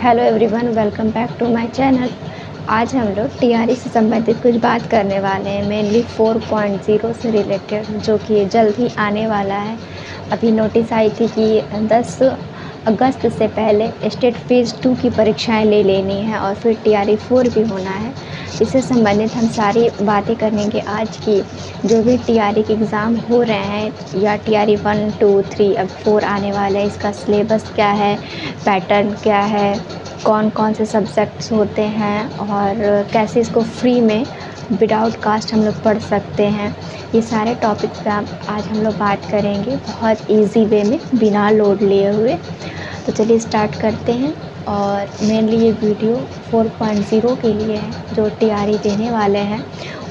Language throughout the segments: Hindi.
Hello everyone, welcome back to my channel. आज हम लोग टीआरई से संबंधित कुछ बात करने वाले हैं, मेनली 4.0 से रिलेटेड, जो कि जल्द ही आने वाला है। अभी नोटिस आई थी कि 10 अगस्त से पहले स्टेट फेज़ 2 की परीक्षाएं ले लेनी है और फिर टीआरई 4 भी होना है। इससे संबंधित हम सारी बातें करेंगे आज की। जो भी टीआरई के एग्ज़ाम हो रहे हैं या टीआरई 1, 2, 3 अब 4 आने वाला है, इसका सिलेबस क्या है, पैटर्न क्या है, कौन कौन से सब्जेक्ट्स होते हैं और कैसे इसको फ्री में विदाउट कास्ट हम लोग पढ़ सकते हैं। ये सारे टॉपिक पे आज हम लोग बात करेंगे बहुत इजी वे में, बिना लोड लिए हुए। तो चलिए स्टार्ट करते हैं। और मेनली ये वीडियो 4.0 के लिए है, जो टीआरई देने वाले हैं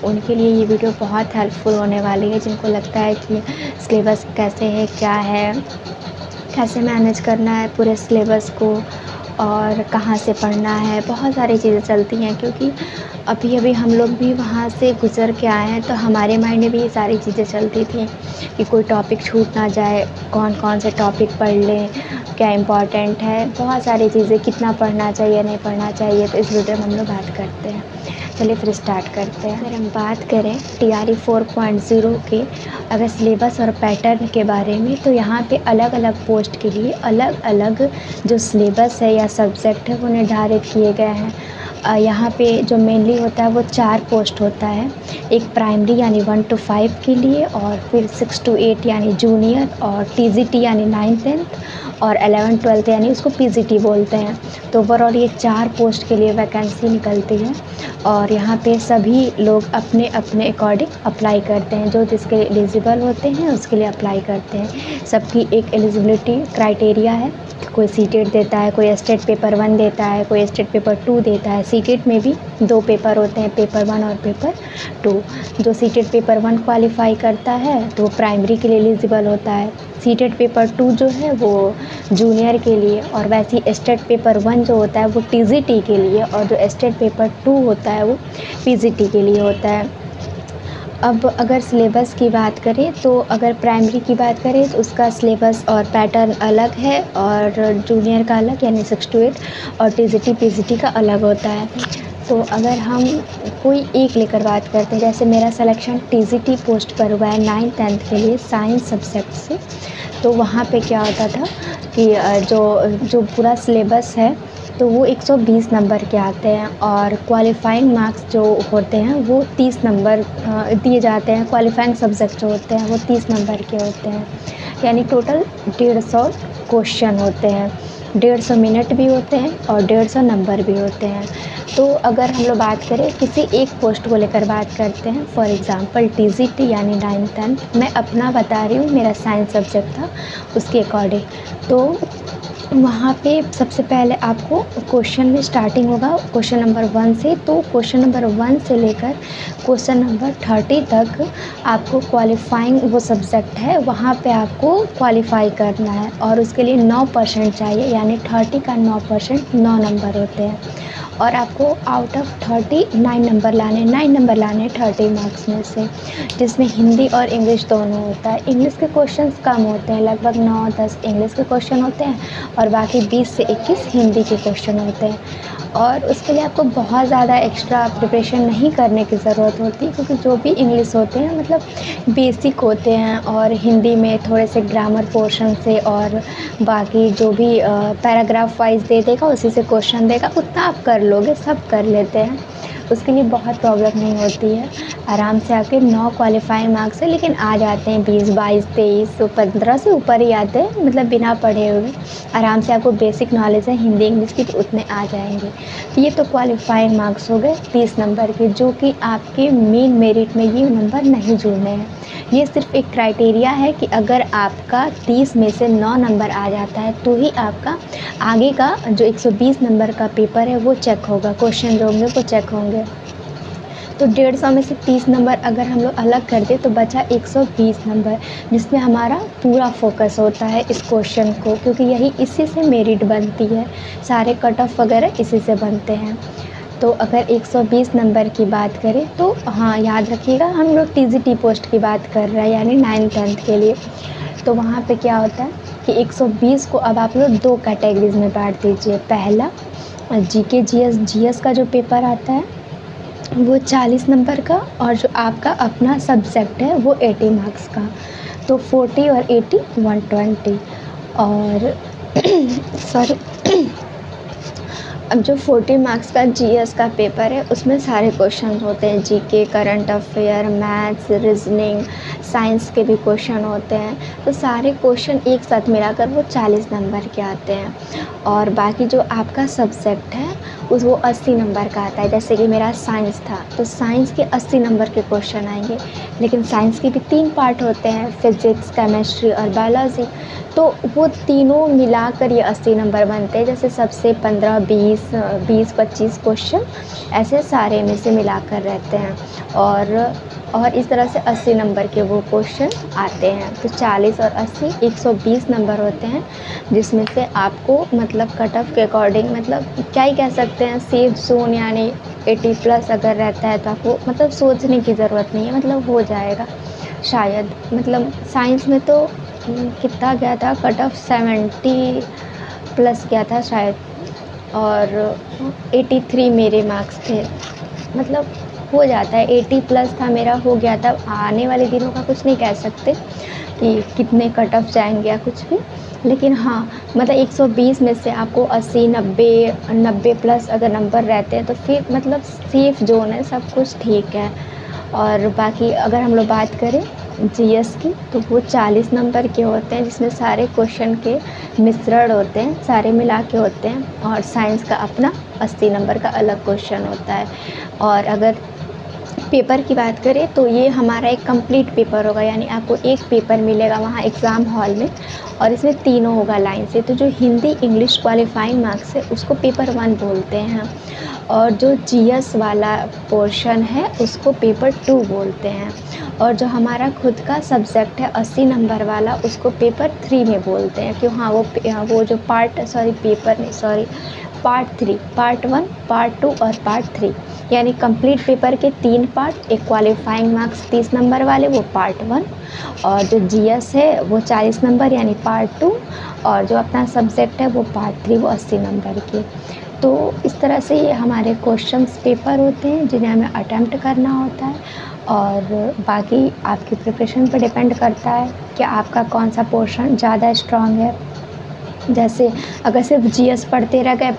उनके लिए ये वीडियो बहुत हेल्पफुल होने वाली है। जिनको लगता है कि सिलेबस कैसे है, क्या है, कैसे मैनेज करना है पूरे सिलेबस को और कहाँ से पढ़ना है, बहुत सारी चीज़ें चलती हैं। क्योंकि अभी अभी हम लोग भी वहाँ से गुज़र के आए हैं, तो हमारे माइंड में भी ये सारी चीज़ें चलती थी कि कोई टॉपिक छूट ना जाए, कौन कौन से टॉपिक पढ़ लें, क्या इम्पॉर्टेंट है, बहुत सारी चीज़ें, कितना पढ़ना चाहिए, नहीं पढ़ना चाहिए। तो इस वीडियो में हम लोग बात करते हैं। चलिए फिर स्टार्ट करते हैं। अगर हम बात करें टीआरई 4.0 के अगर सिलेबस और पैटर्न के बारे में, तो यहाँ पे अलग अलग पोस्ट के लिए अलग अलग जो सिलेबस है या सब्जेक्ट है वो निर्धारित किए गए हैं। यहाँ पे जो मेनली होता है वो 4 पोस्ट होता है। एक प्राइमरी यानी 1 to 5 के लिए, और फिर 6 to 8 यानी जूनियर, और टीजीटी यानी 9th और 11th-12th यानी उसको पीजीटी बोलते हैं। तो ओवरऑल ये 4 पोस्ट के लिए वैकेंसी निकलती है और यहाँ पे सभी लोग अपने अपने अकॉर्डिंग अप्लाई करते हैं। जो जिसके एलिजिबल होते हैं उसके लिए अप्लाई करते हैं। सबकी एक एलिजिबिलिटी क्राइटेरिया है। कोई सीटेट देता है, कोई स्टेट पेपर 1 देता है, कोई स्टेट पेपर 2 देता है। सीटेट में भी 2 पेपर होते हैं, पेपर 1 और पेपर 2। जो सीटेट पेपर 1 क्वालिफाई करता है तो प्राइमरी के लिए एलिजिबल होता है। सीटेट पेपर 2 जो है वो जूनियर के लिए, और वैसे ही स्टेट पेपर 1 जो होता है वो टीजीटी के लिए, और जो स्टेट पेपर 2 होता है वो पीजीटी के लिए होता है। अब अगर सिलेबस की बात करें तो अगर प्राइमरी की बात करें तो उसका सिलेबस और पैटर्न अलग है, और जूनियर का अलग यानी 6 to 8, और टीजीटी पीजीटी का अलग होता है। तो अगर हम कोई एक लेकर बात करते हैं, जैसे मेरा सिलेक्शन टीजीटी पोस्ट पर हुआ है 9th-10th के लिए साइंस सब्जेक्ट से। तो वहाँ पे क्या होता था कि जो पूरा सिलेबस है तो वो 120 नंबर के आते हैं, और क्वालिफाइंग मार्क्स जो होते हैं वो 30 नंबर दिए जाते हैं। क्वालिफाइंग सब्जेक्ट जो होते हैं वो 30 नंबर के होते हैं, यानी टोटल 150 क्वेश्चन होते हैं। 150 मिनट भी होते हैं और 150 नंबर भी होते हैं। तो अगर हम लोग बात करें किसी एक पोस्ट को लेकर बात करते हैं, फॉर एग्ज़ाम्पल टीजीटी यानी 9th-10th, मैं अपना बता रही हूँ, मेरा साइंस सब्जेक्ट था उसके अकॉर्डिंग। तो वहाँ पे सबसे पहले आपको क्वेश्चन में स्टार्टिंग होगा क्वेश्चन नंबर 1 से। तो क्वेश्चन नंबर 1 से लेकर क्वेश्चन नंबर 30 तक आपको क्वालिफाइंग वो सब्जेक्ट है, वहाँ पे आपको क्वालिफाई करना है, और उसके लिए 9% चाहिए, यानी 30 का 9% 9 नंबर होते हैं। और आपको आउट ऑफ 39 नंबर लाने 9 नंबर लाने 30 मार्क्स में से, जिसमें हिंदी और इंग्लिश दोनों होता है। इंग्लिश के क्वेश्चंस कम होते हैं, लगभग 9-10 इंग्लिश के क्वेश्चन होते हैं और बाकी 20 से 21 हिंदी के क्वेश्चन होते हैं। और उसके लिए आपको बहुत ज़्यादा एक्स्ट्रा प्रिपरेशन नहीं करने की ज़रूरत होती, क्योंकि जो भी इंग्लिश होते हैं मतलब बेसिक होते हैं, और हिंदी में थोड़े से ग्रामर पोर्शन से, और बाकी जो भी पैराग्राफ वाइज दे देगा उसी से क्वेश्चन देगा, उतना आप कर लोगे, सब कर लेते हैं। उसके लिए बहुत प्रॉब्लम नहीं होती है, आराम से आके 9 क्वालिफाइंग मार्क्स है, लेकिन आ जाते हैं 20, 22, 23, 15 से ऊपर ही आते हैं, मतलब बिना पढ़े हुए। आराम से आपको बेसिक नॉलेज है हिंदी इंग्लिश की तो उतने आ जाएंगे। तो ये तो क्वालिफाइंग मार्क्स हो गए 30 नंबर के, जो कि आपके मेन मेरिट में ये नंबर नहीं जुड़ने हैं। ये सिर्फ एक क्राइटेरिया है कि अगर आपका 30 में से 9 नंबर आ जाता है तो ही आपका आगे का जो 120 नंबर का पेपर है वो चेक होगा, क्वेश्चन जो होंगे वो चेक होंगे। तो 150 में से 30 नंबर अगर हम लोग अलग कर दें तो बचा 120 नंबर, जिसमें हमारा पूरा फोकस होता है इस क्वेश्चन को, क्योंकि यही इसी से मेरिट बनती है, सारे कट ऑफ वगैरह इसी से बनते हैं। तो अगर 120 नंबर की बात करें तो हाँ, याद रखिएगा हम लोग टीजीटी पोस्ट की बात कर रहे हैं, यानी 9th-10th के लिए। तो वहाँ पे क्या होता है कि 120 को अब आप लोग 2 कैटेगरीज़ में बाँट दीजिए। पहला जीके जीएस का जो पेपर आता है वो 40 नंबर का, और जो आपका अपना सब्जेक्ट है वो 80 मार्क्स का। तो 40 और 80 120। और सॉरी अब जो 40 मार्क्स का जीएस का पेपर है उसमें सारे क्वेश्चन होते हैं, GK, current affair, maths, reasoning, science के भी क्वेश्चन होते हैं। तो सारे क्वेश्चन एक साथ मिलाकर वो 40 नंबर के आते हैं। और बाकी जो आपका सब्जेक्ट है वो 80 नंबर का आता है। जैसे कि मेरा साइंस था तो साइंस के 80 नंबर के क्वेश्चन आएंगे, लेकिन साइंस के भी 3 पार्ट होते हैं, फिजिक्स, केमिस्ट्री और बायोलॉजी। तो वो तीनों मिलाकर ये 80 नंबर बनते हैं। जैसे सबसे 15, 20, 25 क्वेश्चन ऐसे सारे में से मिलाकर रहते हैं, और इस तरह से 80 नंबर के वो क्वेश्चन आते हैं। तो 40 और 80 120 नंबर होते हैं, जिसमें से आपको मतलब कट ऑफ के अकॉर्डिंग मतलब क्या ही कह सकते हैं, सेफ जोन यानी 80 प्लस अगर रहता है तो आपको मतलब सोचने की ज़रूरत नहीं है, मतलब हो जाएगा शायद। मतलब साइंस में तो कितना गया था कट ऑफ, 70 प्लस गया था शायद, और 83 मेरे मार्क्स थे। मतलब हो जाता है, 80 प्लस था मेरा, हो गया था। आने वाले दिनों का कुछ नहीं कह सकते कि कितने कट ऑफ जाएंगे या कुछ भी, लेकिन हाँ मतलब 120 में से आपको 80, 90 प्लस अगर नंबर रहते हैं तो फिर मतलब सेफ जोन है, सब कुछ ठीक है। और बाकी अगर हम लोग बात करें जीएस की तो वो 40 नंबर के होते हैं, जिसमें सारे क्वेश्चन के मिश्रण होते हैं, सारे मिला के होते हैं। और साइंस का अपना 80 नंबर का अलग क्वेश्चन होता है। और अगर पेपर की बात करें तो ये हमारा एक कंप्लीट पेपर होगा, यानी आपको एक पेपर मिलेगा वहाँ एग्ज़ाम हॉल में, और इसमें तीनों होगा लाइन से। तो जो हिंदी इंग्लिश क्वालिफाइंग मार्क्स है उसको पेपर 1 बोलते हैं, और जो जीएस वाला पोर्शन है उसको पेपर 2 बोलते हैं, और जो हमारा खुद का सब्जेक्ट है 80 नंबर वाला उसको पेपर 3 में बोलते हैं। क्यों, हाँ वो जो पार्ट 3, पार्ट 1, पार्ट 2 और पार्ट 3, यानी कंप्लीट पेपर के 3 पार्ट, एक क्वालिफाइंग मार्क्स 30 नंबर वाले वो पार्ट 1, और जो जीएस है वो 40 नंबर यानी पार्ट 2, और जो अपना सब्जेक्ट है वो पार्ट 3 वो 80 नंबर के। तो इस तरह से ये हमारे क्वेश्चंस पेपर होते हैं जिन्हें हमें अटेम्प्ट करना होता है, और बाकी आपकी प्रिपरेशन पर डिपेंड करता है कि आपका कौन सा पोर्शन ज़्यादा स्ट्रॉन्ग है। जैसे अगर सिर्फ जीएस पढ़ते रह गए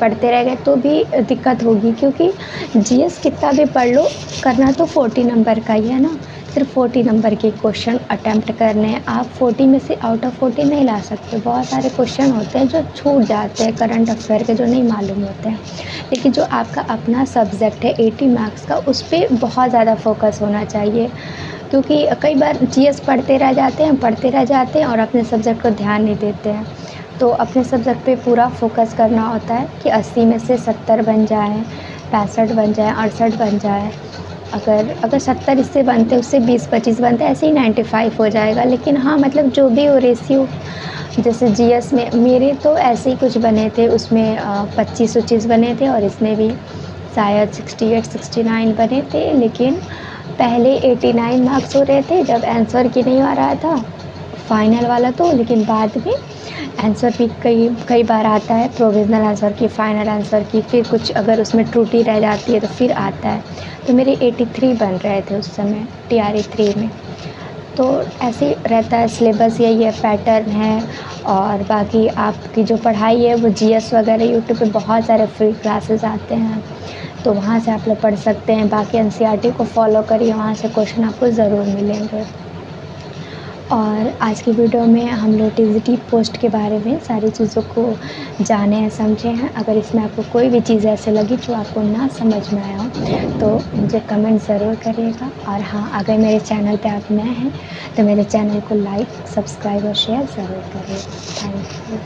तो भी दिक्कत होगी, क्योंकि जीएस कितना भी पढ़ लो करना तो 40 नंबर का ही है ना। सिर्फ 40 नंबर के क्वेश्चन अटेम्प्ट करने हैं, आप 40 में से आउट ऑफ 40 नहीं ला सकते। बहुत सारे क्वेश्चन होते हैं जो छूट जाते हैं करंट अफेयर के, जो नहीं मालूम होते हैं। लेकिन जो आपका अपना सब्जेक्ट है 80 मार्क्स का, उस पर बहुत ज़्यादा फोकस होना चाहिए, क्योंकि कई बार जीएस पढ़ते रह जाते हैं और अपने सब्जेक्ट को ध्यान नहीं देते हैं। तो अपने सब्जेक्ट पे पूरा फोकस करना होता है कि 80 में से 70 बन जाए, 65 बन जाए, 68 बन जाए। अगर 70 इससे बनते, उससे 20-25 बनते, ऐसे ही 95 हो जाएगा। लेकिन हाँ मतलब जो भी हो रेशियो, जैसे जीएस में मेरे तो ऐसे ही कुछ बने थे, उसमें 25-25 बने थे, और इसमें भी शायद 68-69 बने थे। लेकिन पहले 89 मार्क्स हो रहे थे जब आंसर की नहीं आ रहा था फाइनल वाला, तो लेकिन बाद में आंसर भी कई बार आता है, प्रोविज़नल आंसर की, फाइनल आंसर की, फिर कुछ अगर उसमें त्रुटि रह जाती है तो फिर आता है। तो मेरे 83 बन रहे थे उस समय टीआरई 3 में। तो ऐसे ही रहता है, सिलेबस यही है, पैटर्न है। और बाकी आपकी जो पढ़ाई है वो जीएस वगैरह यूट्यूब पे बहुत सारे फ्री क्लासेस आते हैं, तो वहाँ से आप लोग पढ़ सकते हैं। बाकी एनसीईआरटी को फॉलो करिए, वहाँ से क्वेश्चन आपको ज़रूर मिलेंगे। और आज की वीडियो में हम लोग टीजीटी पोस्ट के बारे में सारी चीज़ों को जाने हैं, समझे हैं। अगर इसमें आपको कोई भी चीज़ ऐसे लगी जो आपको ना समझ में आया हो तो मुझे कमेंट ज़रूर करिएगा। और हाँ, अगर मेरे चैनल पे आप नए हैं तो मेरे चैनल को लाइक, सब्सक्राइब और शेयर ज़रूर करिए। Thank you.